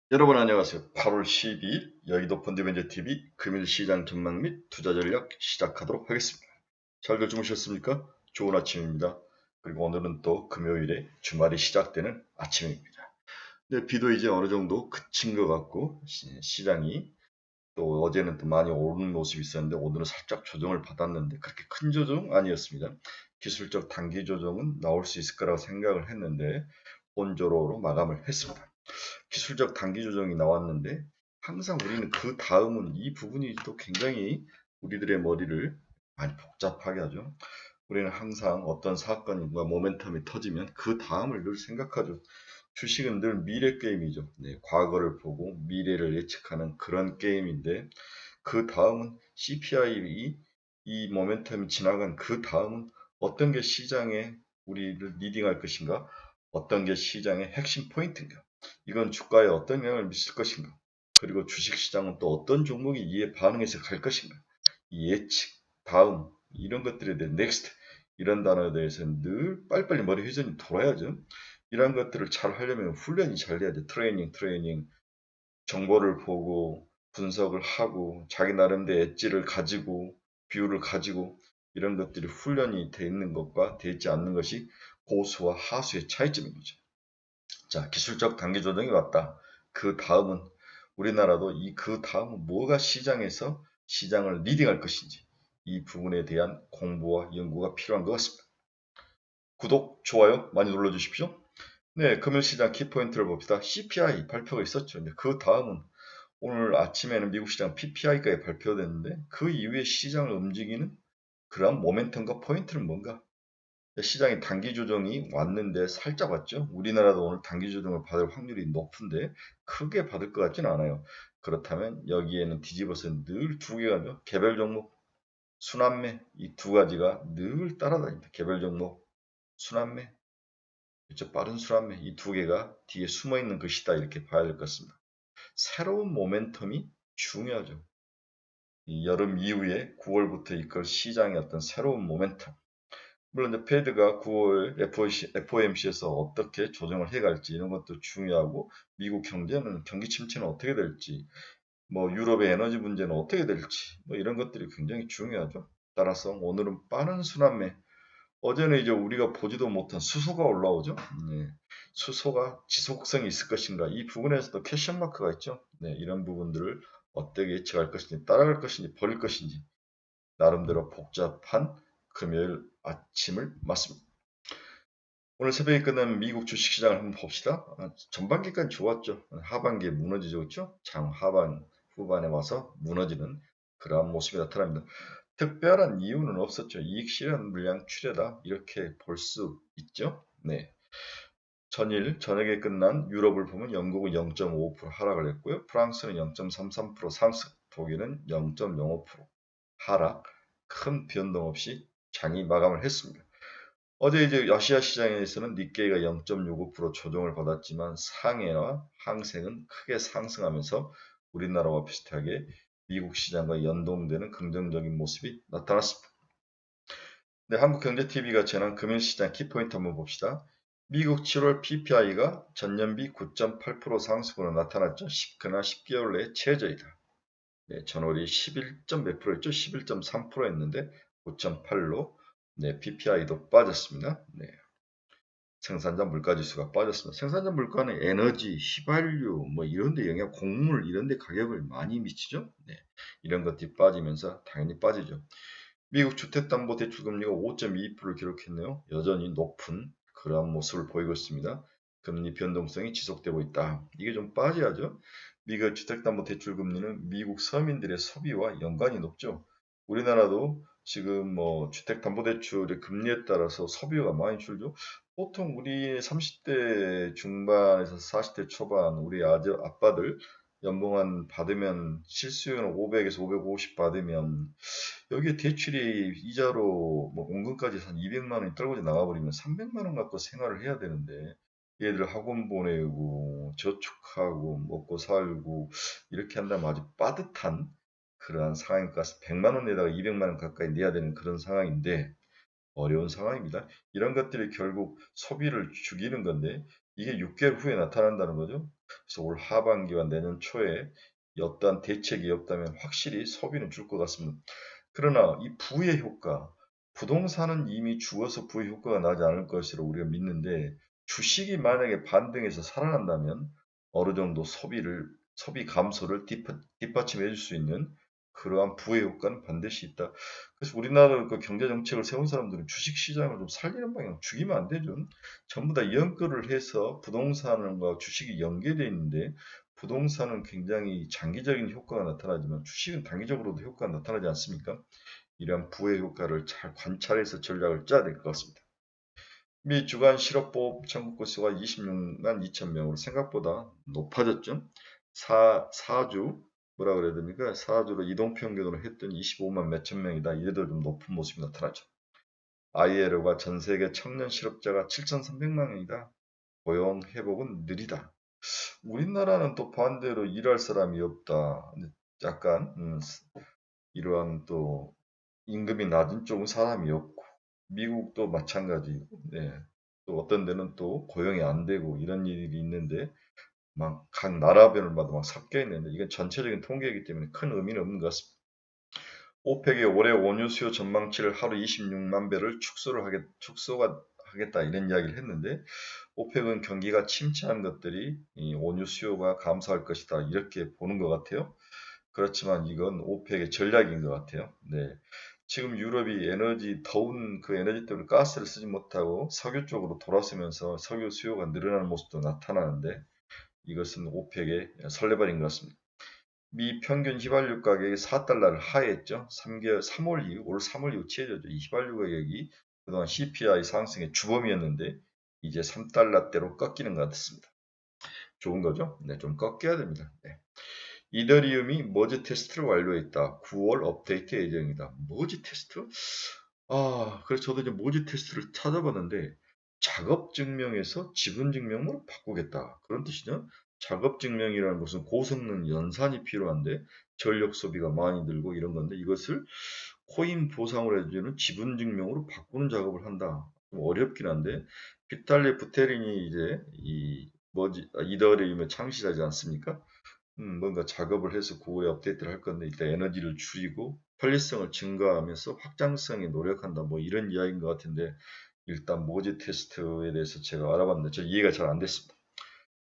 여러분 안녕하세요. 8월 12일 여의도 펀드맨저TV 금일시장 전망 및 투자 전략 시작하도록 하겠습니다. 잘들 주무셨습니까? 좋은 아침입니다. 그리고 오늘은 또 금요일에 주말이 시작되는 아침입니다. 근데 비도 이제 어느 정도 그친 것 같고 시장이 또 어제는 또 많이 오르는 모습이 있었는데 오늘은 살짝 조정을 받았는데 그렇게 큰 조정 아니었습니다. 기술적 단기 조정은 나올 수 있을 거라고 생각을 했는데 본조로로 마감을 했습니다. 기술적 단기 조정이 나왔는데 항상 우리는 그 다음은 이 부분이 또 굉장히 우리들의 머리를 많이 복잡하게 하죠. 우리는 항상 어떤 사건과 모멘텀이 터지면 그 다음을 늘 생각하죠. 주식은 늘 미래 게임이죠. 네, 과거를 보고 미래를 예측하는 그런 게임인데 그 다음은 CPI 이 모멘텀이 지나간 그 다음은 어떤 게 시장에 우리를 리딩할 것인가? 어떤 게 시장의 핵심 포인트인가? 이건 주가에 어떤 영향을 미칠 것인가? 그리고 주식시장은 또 어떤 종목이 이에 반응해서 갈 것인가? 이 예측, 다음 이런 것들에 대해 next 이런 단어에 대해서는 늘 빨리빨리 머리 회전이 돌아야죠. 이런 것들을 잘 하려면 훈련이 잘 돼야죠. 트레이닝, 정보를 보고 분석을 하고 자기 나름대로 엣지를 가지고 뷰를 가지고 이런 것들이 훈련이 돼 있는 것과 되어 있지 않는 것이 고수와 하수의 차이점인 거죠. 자, 기술적 단기 조정이 왔다. 그 다음은 우리나라도 그 다음은 뭐가 시장에서 시장을 리딩할 것인지 이 부분에 대한 공부와 연구가 필요한 것 같습니다. 구독, 좋아요 많이 눌러주십시오. 네, 금요시장 키포인트를 봅시다. CPI 발표가 있었죠. 그 다음은 오늘 아침에는 미국 시장 PPI가 발표됐는데 그 이후에 시장을 움직이는 그런 모멘텀과 포인트는 뭔가? 시장이 단기 조정이 왔는데 살짝 왔죠. 우리나라도 오늘 단기 조정을 받을 확률이 높은데 크게 받을 것 같지는 않아요. 그렇다면 여기에는 뒤집어서 늘 두 개가 개별 종목, 순환매 이 두 가지가 늘 따라다닙니다. 개별 종목, 순환매, 그렇죠? 빠른 순환매 이 두 개가 뒤에 숨어 있는 것이다 이렇게 봐야 될 것 같습니다. 새로운 모멘텀이 중요하죠. 이 여름 이후에 9월부터 이끌 시장의 어떤 새로운 모멘텀. 물론 이제 페드가 9월 FOMC에서 어떻게 조정을 해갈지 이런 것도 중요하고 미국 경제는 경기 침체는 어떻게 될지 뭐 유럽의 에너지 문제는 어떻게 될지 뭐 이런 것들이 굉장히 중요하죠. 따라서 오늘은 빠른 순환매 어제는 이제 우리가 보지도 못한 수소가 올라오죠. 네. 수소가 지속성이 있을 것인가 이 부분에서도 퀘션 마크가 있죠. 네. 이런 부분들을 어떻게 예측할 것인지 따라갈 것인지 버릴 것인지 나름대로 복잡한 금요일 아침을 맞습니다. 오늘 새벽에 끝난 미국 주식시장을 한번 봅시다. 전반기까지 좋았죠. 하반기에 무너지죠. 그렇죠? 장 하반 후반에 와서 무너지는 그러한 모습이 나타납니다. 특별한 이유는 없었죠. 이익 실현 물량 출하다 이렇게 볼 수 있죠. 네. 전일 저녁에 끝난 유럽을 보면 영국은 0.5% 하락을 했고요. 프랑스는 0.33% 상승, 독일은 0.05% 하락, 큰 변동 없이 장이 마감을 했습니다. 어제 이제 아시아 시장에서는 니케이가 0.65% 조정을 받았지만 상해와 항생은 크게 상승하면서 우리나라와 비슷하게 미국 시장과 연동되는 긍정적인 모습이 나타났습니다. 네, 한국경제TV가 전한 금일시장 키포인트 한번 봅시다. 미국 7월 PPI가 전년비 9.8% 상승으로 나타났죠. 그러나 10개월 내에 최저이다. 네, 전월이 11점 몇 프로였죠? 11.3%였는데 9.8로 네, PPI도 빠졌습니다. 네, 생산자 물가지수가 빠졌습니다. 생산자 물가는 에너지, 휘발유, 뭐 이런 데 영향, 곡물 이런 데 가격을 많이 미치죠. 네, 이런 것들이 빠지면서 당연히 빠지죠. 미국 주택담보대출금리가 5.22%를 기록했네요. 여전히 높은 그러한 모습을 보이고 있습니다. 금리 변동성이 지속되고 있다. 이게 좀 빠져야죠. 미국 주택담보대출금리는 미국 서민들의 소비와 연관이 높죠. 우리나라도 지금 뭐 주택담보대출의 금리에 따라서 소비가 많이 줄죠. 보통 우리 30대 중반에서 40대 초반 우리 아빠들 연봉 한 받으면 실수요는 500에서 550 받으면 여기에 대출이 이자로 뭐 원금까지 한 200만 원이 떨어져 나가버리면 300만 원 갖고 생활을 해야 되는데 얘들 학원 보내고 저축하고 먹고 살고 이렇게 한다면 아주 빠듯한 그러한 상황이니까 100만 원 내다가 200만 원 가까이 내야 되는 그런 상황인데 어려운 상황입니다. 이런 것들이 결국 소비를 죽이는 건데 이게 6개월 후에 나타난다는 거죠. 그래서 올 하반기와 내년 초에 어떠한 대책이 없다면 확실히 소비는 줄 것 같습니다. 그러나 이 부의 효과, 부동산은 이미 죽어서 부의 효과가 나지 않을 것으로 우리가 믿는데 주식이 만약에 반등해서 살아난다면 어느 정도 소비 감소를 뒷받침해 줄 수 있는 그러한 부의 효과는 반드시 있다. 그래서 우리나라 그 경제 정책을 세운 사람들은 주식 시장을 좀 살리는 방향 죽이면 안 되죠. 전부 다 연결을 해서 부동산과 주식이 연계되어 있는데 부동산은 굉장히 장기적인 효과가 나타나지만 주식은 단기적으로도 효과가 나타나지 않습니까? 이러한 부의 효과를 잘 관찰해서 전략을 짜야 될 것 같습니다. 미 주간 실업보험 청구 건수가 26만 2천 명으로 생각보다 높아졌죠. 4주 뭐라 그래야 됩니까? 4주로 이동평균으로 했더니 25만 몇천 명이다. 이래도 좀 높은 모습이 나타나죠. ILO가 전 세계 청년 실업자가 7,300만 명이다. 고용 회복은 느리다. 우리나라는 또 반대로 일할 사람이 없다. 약간 이러한 또 임금이 낮은 쪽은 사람이 없고 미국도 마찬가지고 네. 또 어떤 데는 또 고용이 안 되고 이런 일이 있는데 막 각 나라별마다 막 섞여 있는데 이건 전체적인 통계이기 때문에 큰 의미는 없는 것 같습니다. 오펙의 올해 원유 수요 전망치를 하루 26만 배를 축소가 하겠다 이런 이야기를 했는데 오펙은 경기가 침체한 것들이 이 원유 수요가 감소할 것이다 이렇게 보는 것 같아요. 그렇지만 이건 오펙의 전략인 것 같아요. 네. 지금 유럽이 더운 그 에너지 때문에 가스를 쓰지 못하고 석유 쪽으로 돌아서면서 석유 수요가 늘어나는 모습도 나타나는데 이것은 오펙의 설레발인 것 같습니다. 미 평균 휘발유 가격이 4달러를 하회했죠. 3월 이후, 올 3월 이후 치해졌죠. 이 휘발유 가격이 그동안 CPI 상승의 주범이었는데 이제 3달러대로 꺾이는 것 같습니다. 좋은 거죠? 네, 좀 꺾여야 됩니다. 네. 이더리움이 머지 테스트를 완료했다. 9월 업데이트 예정이다. 머지 테스트? 그래서 저도 이제 머지 테스트를 찾아봤는데 작업 증명에서 지분 증명으로 바꾸겠다. 그런 뜻이죠. 작업 증명이라는 것은 고성능 연산이 필요한데 전력 소비가 많이 들고 이런 건데 이것을 코인 보상을 해주는 지분 증명으로 바꾸는 작업을 한다. 좀 어렵긴 한데 비탈리 부테린이 이제 이더리움의 창시자지 않습니까? 뭔가 작업을 해서 그거에 업데이트를 할 건데 일단 에너지를 줄이고 편리성을 증가하면서 확장성에 노력한다 뭐 이런 이야기인 것 같은데 일단 모지 테스트에 대해서 제가 알아봤는데 저 이해가 잘 안 됐습니다.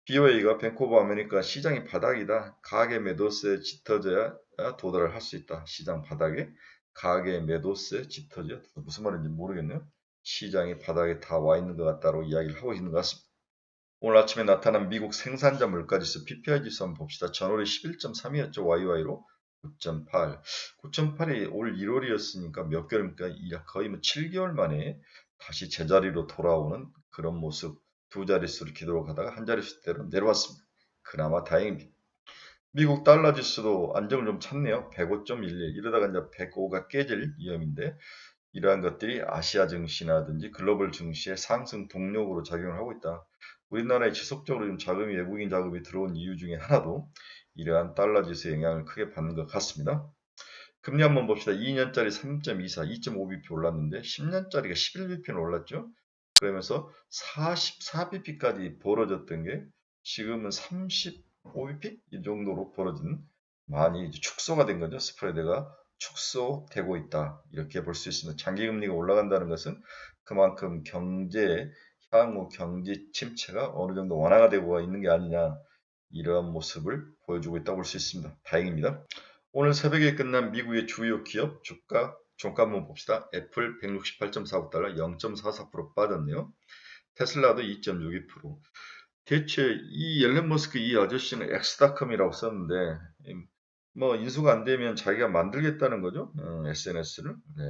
BOA가 밴코브 아메리카 시장이 바닥이다. 가계 매도세에 짙어져야 도달을 할 수 있다. 시장 바닥에 가계 매도세 짙어져 무슨 말인지 모르겠네요. 시장이 바닥에 다 와 있는 것 같다고 이야기를 하고 있는 것 같습니다. 오늘 아침에 나타난 미국 생산자 물가지수 PPI 지수 한번 봅시다. 전월에 11.3이었죠. YY로 9.8. 9.8이 올 1월이었으니까 몇 개월입니까? 거의 뭐 7개월 만에 다시 제자리로 돌아오는 그런 모습. 두 자릿수를 기록하다가 한 자릿수대로 내려왔습니다. 그나마 다행입니다. 미국 달러 지수도 안정을 좀 찾네요. 105.11. 이러다가 이제 105가 깨질 위험인데 이러한 것들이 아시아 증시라든지 글로벌 증시의 상승 동력으로 작용을 하고 있다. 우리나라에 지속적으로 좀 자금이 외국인 자금이 들어온 이유 중에 하나도 이러한 달러 지수의 영향을 크게 받는 것 같습니다. 금리 한번 봅시다. 2년짜리 3.24, 2.5bp 올랐는데 10년짜리가 11bp는 올랐죠. 그러면서 44bp까지 벌어졌던 게 지금은 35bp 이 정도로 벌어진 많이 이제 축소가 된 거죠. 스프레드가 축소되고 있다. 이렇게 볼 수 있습니다. 장기금리가 올라간다는 것은 그만큼 향후 경제 침체가 어느 정도 완화가 되고 있는 게 아니냐 이러한 모습을 보여주고 있다고 볼 수 있습니다. 다행입니다. 오늘 새벽에 끝난 미국의 주요 기업 종가 한번 봅시다. 애플 168.49달러 0.44% 빠졌네요. 테슬라도 2.62%. 대체 이 앨런 머스크 이 아저씨는 엑스닷컴이라고 썼는데 뭐 인수가 안 되면 자기가 만들겠다는 거죠. SNS를. 네,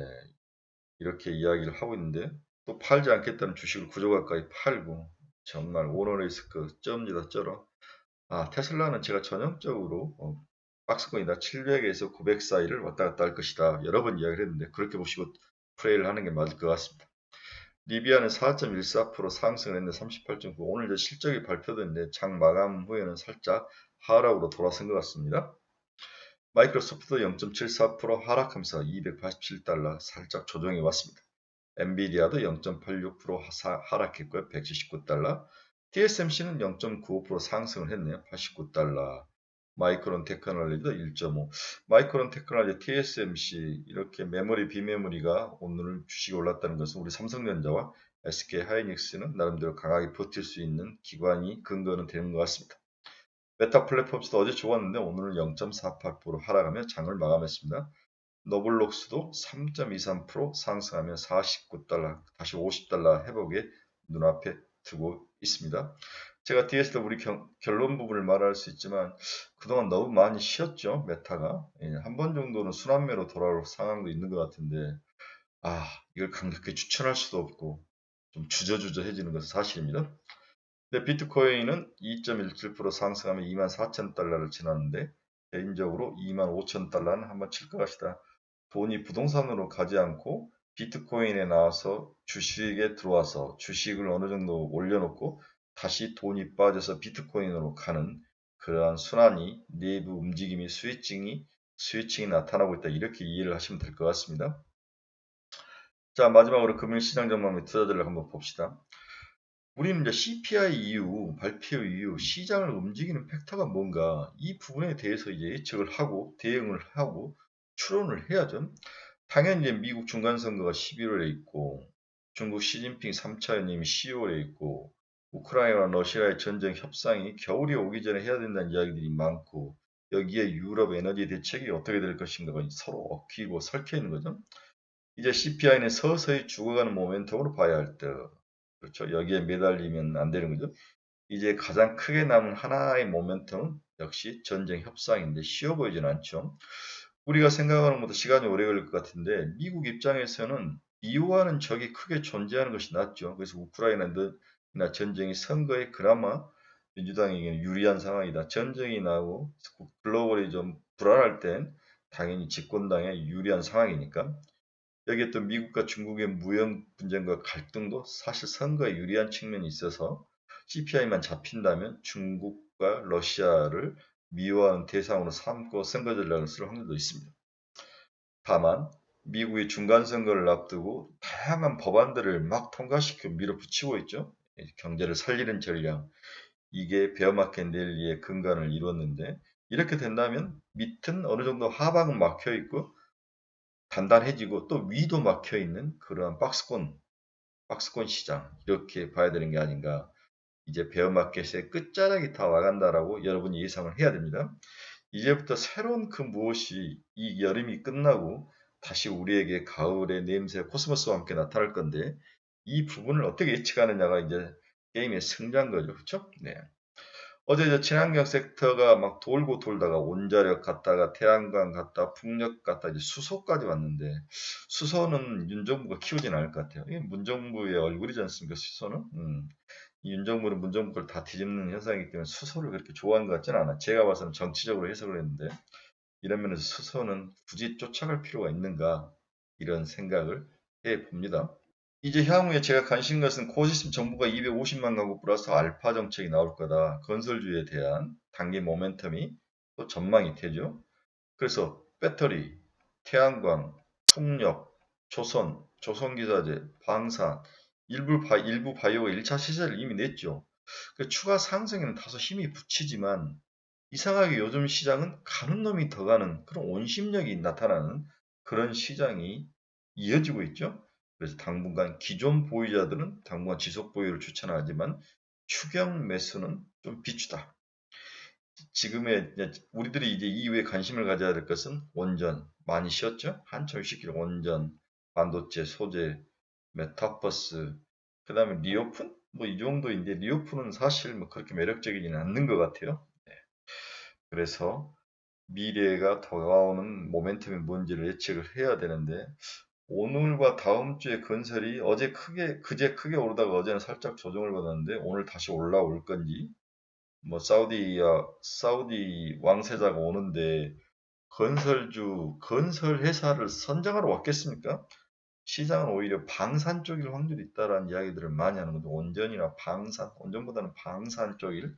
이렇게 이야기를 하고 있는데 또 팔지 않겠다는 주식을 구조가까지 팔고 정말 오너리스크 쩝니다 쩔어. 테슬라는 제가 전형적으로 박스권이다 700에서 900 사이를 왔다 갔다 할 것이다. 여러 번 이야기를 했는데 그렇게 보시고 플레이를 하는 게 맞을 것 같습니다. 리비아는 4.14% 상승을 했는데 38.9 오늘 이제 실적이 발표됐는데 장 마감 후에는 살짝 하락으로 돌아선 것 같습니다. 마이크로소프트도 0.74% 하락하면서 287달러 살짝 조정이 왔습니다. 엔비디아도 0.86% 하락했고요. 179달러. TSMC는 0.95% 상승을 했네요. 89달러. 마이크론 테크놀로지도 1.5. 마이크론 테크놀로지 TSMC 이렇게 메모리 비메모리가 오늘 주식이 올랐다는 것은 우리 삼성전자와 SK 하이닉스는 나름대로 강하게 버틸 수 있는 기관이 근거는 되는 것 같습니다. 메타 플랫폼스도 어제 좋았는데 오늘은 0.48% 하락하며 장을 마감했습니다. 노블록스도 3.23% 상승하며 49달러, 다시 50달러 회복에 눈앞에 두고 있습니다. 제가 뒤에서도 우리 결론 부분을 말할 수 있지만 그동안 너무 많이 쉬었죠. 메타가. 한 번 정도는 순환매로 돌아올 상황도 있는 것 같은데 이걸 강력하게 추천할 수도 없고 좀 주저주저해지는 것은 사실입니다. 근데 비트코인은 2.17% 상승하며 24,000달러를 지났는데 개인적으로 25,000달러는 한번 칠 것 같다. 돈이 부동산으로 가지 않고 비트코인에 나와서 주식에 들어와서 주식을 어느 정도 올려놓고 다시 돈이 빠져서 비트코인으로 가는 그러한 순환이 내부 움직임이 스위칭이 나타나고 있다. 이렇게 이해를 하시면 될 것 같습니다. 자, 마지막으로 금융시장 전망 및 투자들을 한번 봅시다. 우리는 이제 CPI 이후, 발표 이후 시장을 움직이는 팩터가 뭔가 이 부분에 대해서 이제 예측을 하고 대응을 하고 추론을 해야죠. 당연히 이제 미국 중간선거가 11월에 있고 중국 시진핑 3차 연임이 10월에 있고 우크라이나와 러시아의 전쟁 협상이 겨울이 오기 전에 해야 된다는 이야기들이 많고 여기에 유럽 에너지 대책이 어떻게 될 것인가가 서로 얽히고 설켜 있는 거죠. 이제 CPI는 서서히 죽어가는 모멘텀으로 봐야 할 때, 그렇죠. 여기에 매달리면 안 되는 거죠. 이제 가장 크게 남은 하나의 모멘텀은 역시 전쟁 협상인데 쉬워 보이진 않죠. 우리가 생각하는 것보다 시간이 오래 걸릴 것 같은데 미국 입장에서는 미워하는 적이 크게 존재하는 것이 낫죠. 그래서 우크라이나나 전쟁이 선거에 그나마 민주당에게는 유리한 상황이다. 전쟁이 나고 글로벌이 좀 불안할 땐 당연히 집권당에 유리한 상황이니까. 여기에 또 미국과 중국의 무역 분쟁과 갈등도 사실 선거에 유리한 측면이 있어서 CPI만 잡힌다면 중국과 러시아를 미워하는 대상으로 삼고 선거 전략을 쓸 확률도 있습니다. 다만 미국이 중간선거를 앞두고 다양한 법안들을 막 통과시켜 밀어붙이고 있죠. 경제를 살리는 전략, 이게 베어마켓 랠리의 근간을 이뤘는데 이렇게 된다면 밑은 어느 정도 하방은 막혀 있고 단단해지고 또 위도 막혀 있는 그러한 박스권 시장 이렇게 봐야 되는 게 아닌가. 이제 베어마켓의 끝자락이 다 와간다라고 여러분이 예상을 해야 됩니다. 이제부터 새로운 그 무엇이 이 여름이 끝나고 다시 우리에게 가을의 냄새 코스모스와 함께 나타날 건데 이 부분을 어떻게 예측하느냐가 이제 게임의 승자인 거죠. 그렇죠? 네. 어제 저 친환경 섹터가 막 돌고 돌다가 원자력 갔다가 태양광 갔다 풍력 갔다 이제 수소까지 왔는데 수소는 윤 정부가 키우진 않을 것 같아요. 이게 문정부의 얼굴이지 않습니까? 수소는? 이 윤 정부는 문 정부를 다 뒤집는 현상이기 때문에 수소를 그렇게 좋아하는 것 같지는 않아. 제가 봐서는 정치적으로 해석을 했는데 이런 면에서 수소는 굳이 쫓아갈 필요가 있는가 이런 생각을 해 봅니다. 이제 향후에 제가 관심 것은 코시스템 정부가 250만 가구 플러스 알파 정책이 나올 거다. 건설주에 대한 단기 모멘텀이 또 전망이 되죠. 그래서 배터리, 태양광, 풍력, 조선기사제, 방산, 일부 바이오가 1차 시세를 이미 냈죠. 그 추가 상승에는 다소 힘이 붙이지만 이상하게 요즘 시장은 가는 놈이 더 가는 그런 온심력이 나타나는 그런 시장이 이어지고 있죠. 그래서 당분간 기존 보유자들은 당분간 지속 보유를 추천하지만 추경 매수는 좀 비추다. 지금의 우리들이 이제 이후에 관심을 가져야 될 것은 원전 많이 쉬었죠. 한철 시킬 원전, 반도체, 소재, 메타버스, 그 다음에 리오픈 뭐 이 정도인데 리오픈은 사실 뭐 그렇게 매력적이지는 않는 것 같아요. 네. 그래서 미래가 다가오는 모멘텀이 뭔지를 예측을 해야 되는데 오늘과 다음 주에 건설이 그제 크게 오르다가 어제는 살짝 조정을 받았는데 오늘 다시 올라올 건지 뭐 사우디 왕세자가 오는데 건설 회사를 선정하러 왔겠습니까? 시장은 오히려 방산 쪽일 확률이 있다라는 이야기들을 많이 하는 건데 온전보다는 방산 쪽일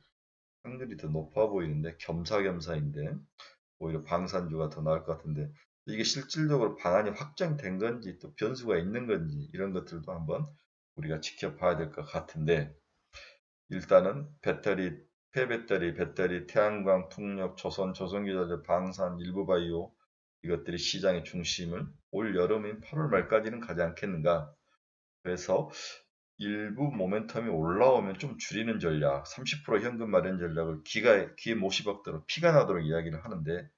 확률이 더 높아 보이는데 겸사겸사인데 오히려 방산주가 더 나을 것 같은데 이게 실질적으로 방안이 확정된 건지 또 변수가 있는 건지 이런 것들도 한번 우리가 지켜봐야 될 것 같은데 일단은 배터리, 폐배터리, 배터리, 태양광, 풍력, 조선, 조선기자재, 방산, 일부 바이오 이것들이 시장의 중심을 올 여름인 8월 말까지는 가지 않겠는가. 그래서 일부 모멘텀이 올라오면 좀 줄이는 전략, 30% 현금 마련 전략을 기에 못이 박도록 피가 나도록 이야기를 하는데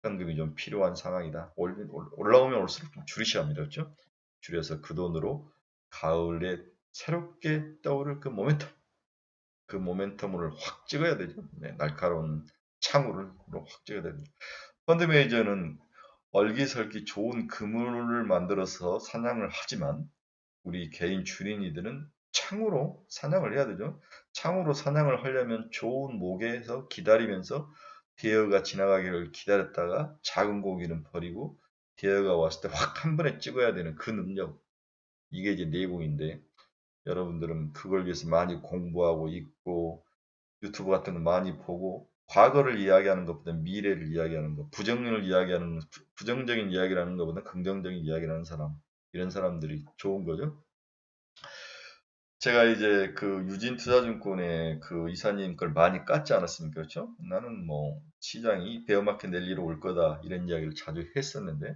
현금이 좀 필요한 상황이다. 올라오면 올수록 좀 줄이셔야 합니다. 그렇죠? 줄여서 그 돈으로 가을에 새롭게 떠오를 그 모멘텀을 확 찍어야 되죠. 네, 날카로운 창으로 확 찍어야 됩니다. 펀드 매니저는 얼기설기 좋은 그물을 만들어서 사냥을 하지만 우리 개인 주린이들은 창으로 사냥을 해야 되죠. 창으로 사냥을 하려면 좋은 목에서 기다리면서 대어가 지나가기를 기다렸다가 작은 고기는 버리고 대어가 왔을 때 확 한 번에 찍어야 되는 그 능력. 이게 이제 내공인데 여러분들은 그걸 위해서 많이 공부하고 있고 유튜브 같은 거 많이 보고 과거를 이야기하는 것보다 미래를 이야기하는 것, 부정적인 이야기를 하는 것보다 긍정적인 이야기를 하는 사람, 이런 사람들이 좋은 거죠. 제가 이제 그 유진투자증권의 그 이사님 걸 많이 깠지 않았습니까? 그렇죠? 나는 뭐 시장이 베어마켓 랠리로 올 거다 이런 이야기를 자주 했었는데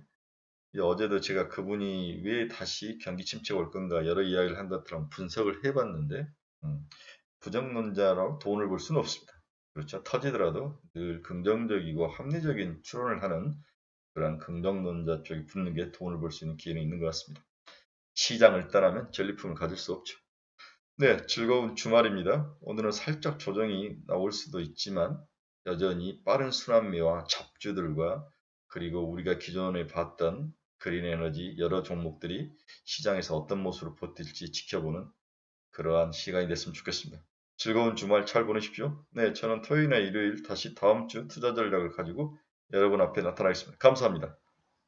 어제도 제가 그분이 왜 다시 경기 침체가 올 건가 여러 이야기를 한 것처럼 분석을 해봤는데 부정론자로 돈을 벌 수는 없습니다. 그렇죠? 터지더라도 늘 긍정적이고 합리적인 추론을 하는 그런 긍정론자 쪽에 붙는 게 돈을 벌 수 있는 기회는 있는 것 같습니다. 시장을 따라면 전리품을 가질 수 없죠. 네, 즐거운 주말입니다. 오늘은 살짝 조정이 나올 수도 있지만 여전히 빠른 순환매와 잡주들과 그리고 우리가 기존에 봤던 그린에너지 여러 종목들이 시장에서 어떤 모습으로 버틸지 지켜보는 그러한 시간이 됐으면 좋겠습니다. 즐거운 주말 잘 보내십시오. 네, 저는 토요일이나 일요일 다시 다음 주 투자 전략을 가지고 여러분 앞에 나타나겠습니다. 감사합니다.